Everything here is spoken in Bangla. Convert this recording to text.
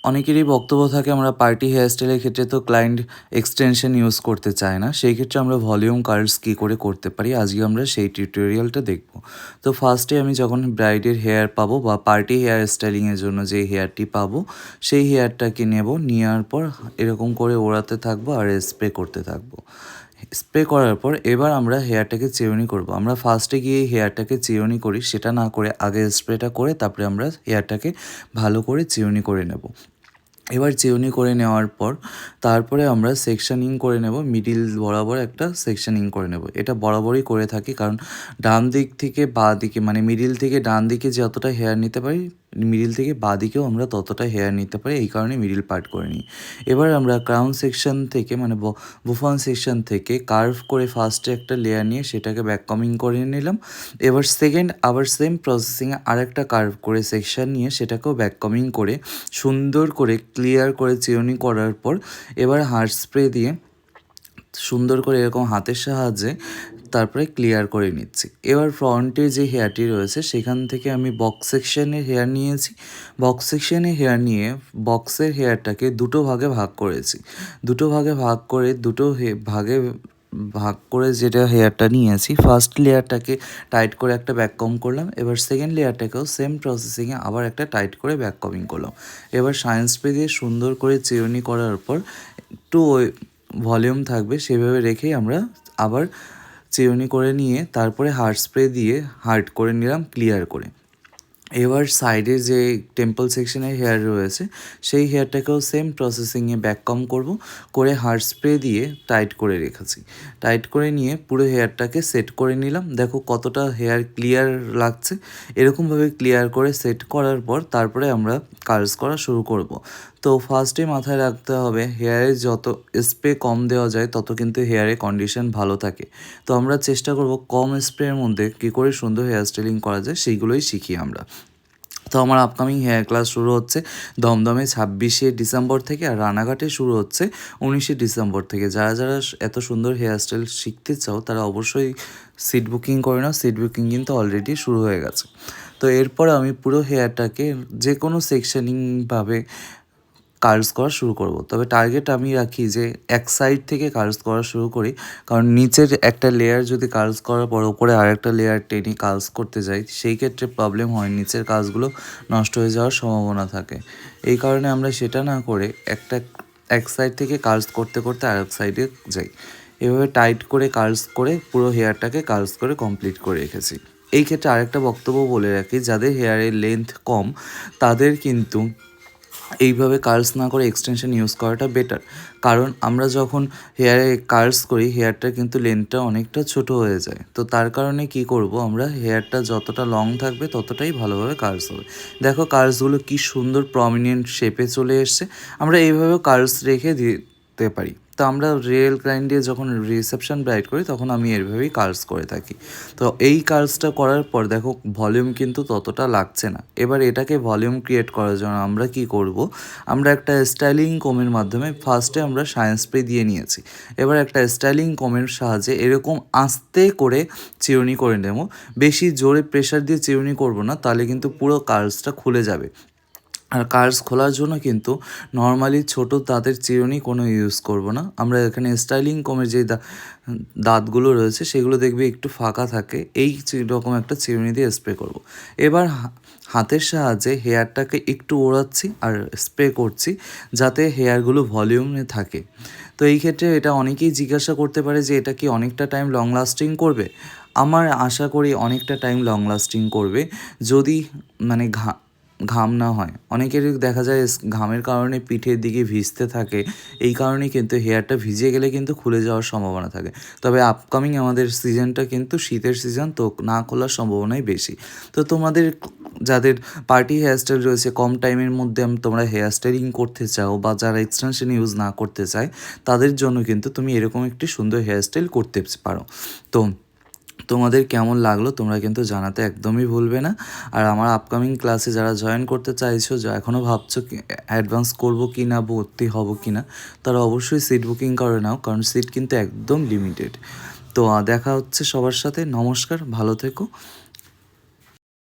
অনেকেরই বক্তব্য থাকে আমরা পার্টি হেয়ারস্টাইলের ক্ষেত্রে তো ক্লায়েন্ট এক্সটেনশন ইউজ করতে চায় না, সেই ক্ষেত্রে আমরা ভলিউম কার্লস কী করে করতে পারি আজকে আমরা সেই টিউটোরিয়ালটা দেখব। তো ফার্স্টে আমি যখন ব্রাইডের হেয়ার পাবো বা পার্টি হেয়ার স্টাইলিংয়ের জন্য যে হেয়ারটি পাবো সেই হেয়ারটাকে নেব, নেওয়ার পর এরকম করে ওড়াতে থাকবো আর স্প্রে করতে থাকবো। স্প্রে করার পর এবার আমরা হেয়ারটাকে চিরুনি করব। আমরা ফার্স্টে গিয়ে হেয়ারটাকে চিরুনি করি, সেটা না করে আগে স্প্রেটা করে তারপরে আমরা হেয়ারটাকে ভালো করে চিরুনি করে নেব। এবার চিরুনি করে নেওয়ার পর তারপরে আমরা সেকশানিং করে নেব, মিডিল বরাবর একটা সেকশানিং করে নেব। এটা বরাবরই করে থাকি, কারণ ডান দিক থেকে বাঁ দিকে মানে মিডিল থেকে ডান দিকে যতটা হেয়ার নিতে পারি মিডিল থেকে বাঁ দিকেও আমরা ততটা হেয়ার নিতে পারি, এই কারণে মিডিল পার্ট করে নিই। এবার আমরা ক্রাউন সেকশন থেকে মানে বুফন সেকশন থেকে কার্ভ করে ফার্স্টে একটা লেয়ার নিয়ে সেটাকে ব্যাক কমিং করে নিলাম। এবার সেকেন্ড আবার সেম প্রসেসিংয়ে আরেকটা কার্ভ করে সেকশন নিয়ে সেটাকেও ব্যাক কমিং করে সুন্দর করে ক্লিয়ার করে চিরুনি করার পর এবার হার্ড স্প্রে দিয়ে সুন্দর করে এরকম হাতের সাহায্যে তারপরে ক্লিয়ার করে নিচ্ছি। এবার ফ্রন্টের যে হেয়ারটি রয়েছে সেখান থেকে আমি বক্স সেকশনের হেয়ার নিয়েছি। বক্স সেকশনে হেয়ার নিয়ে বক্সের হেয়ারটাকে দুটো ভাগে ভাগ করেছি। দুটো ভাগে ভাগ করে ভাগ করে যেটা হেয়ারটা নিয়েছি, ফার্স্ট লেয়ারটাকে টাইট করে একটা ব্যাক কম করলাম। এবার সেকেন্ড লেয়ারটাকেও সেম প্রসেসিংয়ে আবার একটা টাইট করে ব্যাক কমিং করলাম। এবার শাইন স্প্রে দিয়ে সুন্দর করে চিরুনি করার পর একটু ওই ভলিউম থাকবে সেভাবে রেখেই আমরা আবার চিরুনি করে নিয়ে তারপরে হার্ড স্প্রে দিয়ে হার্ড করে নিলাম ক্লিয়ার করে। এবার সাইডে যে টেম্পল সেকশনের হেয়ার রয়েছে সেই হেয়ারটাকেও সেম প্রসেসিংয়ে ব্যাক কম করে হার্ড স্প্রে দিয়ে টাইট করে রেখেছি। টাইট করে নিয়ে পুরো হেয়ারটাকে সেট করে নিলাম। দেখো কতটা হেয়ার ক্লিয়ার লাগছে। এরকমভাবে ক্লিয়ার করে সেট করার পর তারপরে আমরা কার্লস করা শুরু করব। তো ফার্স্টে মাথায় রাখতে হবে হেয়ারে যত স্প্রে কম দেওয়া যায় তত কিন্তু হেয়ারের কন্ডিশন ভালো থাকে। তো আমরা চেষ্টা করব কম স্প্রের মধ্যে কী করে সুন্দর হেয়ার স্টাইলিং করা যায় সেইগুলোই শিখি আমরা। তো আমার আপকামিং হেয়ার ক্লাস শুরু হচ্ছে দমদমে 26শে ডিসেম্বর থেকে, আর রানাঘাটে শুরু হচ্ছে 19শে ডিসেম্বর থেকে। যারা যারা এত সুন্দর হেয়ার স্টাইল শিখতে চাও তারা অবশ্যই সিট বুকিং করে নাও। সিট বুকিং কিন্তু অলরেডি শুরু হয়ে গেছে। তো এরপর আমি পুরো হেয়ারটাকে যে কোনো সেকশনিংভাবে কার্লস করা শুরু করব। তবে টার্গেট আমি রাখি যে এক সাইড থেকে কার্লস করা শুরু করি, কারণ নিচের একটা লেয়ার যদি কার্লস করার পর ওপরে আরেকটা লেয়ার টেনে কার্লস করতে যাই সেই ক্ষেত্রে প্রবলেম হয়, নিচের কাজগুলো নষ্ট হয়ে যাওয়ার সম্ভাবনা থাকে। এই কারণে আমরা সেটা না করে এক সাইড থেকে কার্লস করতে করতে আরেক সাইডে যাই। এভাবে টাইট করে কার্লস করে পুরো হেয়ারটাকে কার্লস করে কমপ্লিট করে রেখেছি। এই ক্ষেত্রে আরেকটা বক্তব্য বলে রাখি, যাদের হেয়ারের লেন্থ কম তাদের কিন্তু এইভাবে কার্লস না করে এক্সটেনশন ইউজ করাটা বেটার। কারণ আমরা যখন হেয়ারে কার্লস করি হেয়ারটা কিন্তু লেন্থটা অনেকটা ছোট হয়ে যায়। তো তার কারণে কি করব, আমরা হেয়ারটা যতটা লং থাকবে ততটাই ভালোভাবে কার্লস হবে। দেখো কার্লসগুলো কি সুন্দর প্রমিনেন্ট শেপে চলে এসছে। আমরা এইভাবেও কার্লস রেখে দিতে পারি। তো আমরা রিয়েল ক্লায়েন্ট যখন রিসেপশন ব্রাইড করি তখন আমি এভাবেই কার্লস করে থাকি। তো এই কার্লসটা করার পর দেখো ভলিউম কিন্তু ততটা লাগছে না। এবার এটাকে ভলিউম ক্রিয়েট করার জন্য আমরা কি করব, আমরা একটা স্টাইলিং কোমের মাধ্যমে ফার্স্টে আমরা শাইন স্প্রে দিয়ে নিয়েছি। এবার একটা স্টাইলিং কোমের সাহায্যে এরকম আস্তে করে চিরুনি করে নেব। বেশি জোরে প্রেশার দিয়ে চিরুনি করব না, তাহলে কিন্তু পুরো কার্লসটা খুলে যাবে। আর কার্লস খোলার জন্য কিন্তু নর্মালি ছোটো দাঁতের চিরুনি কোনো ইউজ করব না। আমরা এখানে স্টাইলিং কোমের যে দাঁতগুলো রয়েছে সেগুলো দেখবে একটু ফাঁকা থাকে, এই রকম একটা চিরুনি দিয়ে স্প্রে করব। এবার হাতের সাহায্যে হেয়ারটাকে একটু ওড়াচ্ছি আর স্প্রে করছি যাতে হেয়ারগুলো ভলিউমে থাকে। তো এই ক্ষেত্রে এটা অনেকেই জিজ্ঞাসা করতে পারে যে এটা কি অনেকটা টাইম লং লাস্টিং করবে। আমার আশা করি অনেকটা টাইম লং লাস্টিং করবে, যদি মানে ঘাম না হয়। অনেকেরই দেখা যায় ঘামের কারণে পিঠের দিকে ভিজতে থাকে, এই কারণেই কিন্তু হেয়ারটা ভিজে গেলে কিন্তু খুলে যাওয়ার সম্ভাবনা থাকে। তবে আপকামিং আমাদের সিজনটা কিন্তু শীতের সিজন, তো না খোলার সম্ভাবনাই বেশি। তো তোমাদের যাদের পার্টি হেয়ারস্টাইল রয়েছে কম টাইমের মধ্যে তোমরা হেয়ার স্টাইলিং করতে চাও বা যারা এক্সটেনশন ইউজ না করতে চায় তাদের জন্য কিন্তু তুমি এরকম একটি সুন্দর হেয়ারস্টাইল করতে পারো। তো তোমাদের কেমন লাগলো তোমরা কিন্তু জানাতে একদমই ভুলবে না। আর আমার আপকামিং ক্লাসে যারা জয়েন করতে চাইছো, এখনও ভাবছো অ্যাডভান্স করবো কি না, ভর্তি হব কি না, তারা অবশ্যই সিট বুকিং করে নাও, কারণ সিট কিন্তু একদম লিমিটেড। তো দেখা হচ্ছে সবার সাথে। নমস্কার, ভালো থেকো।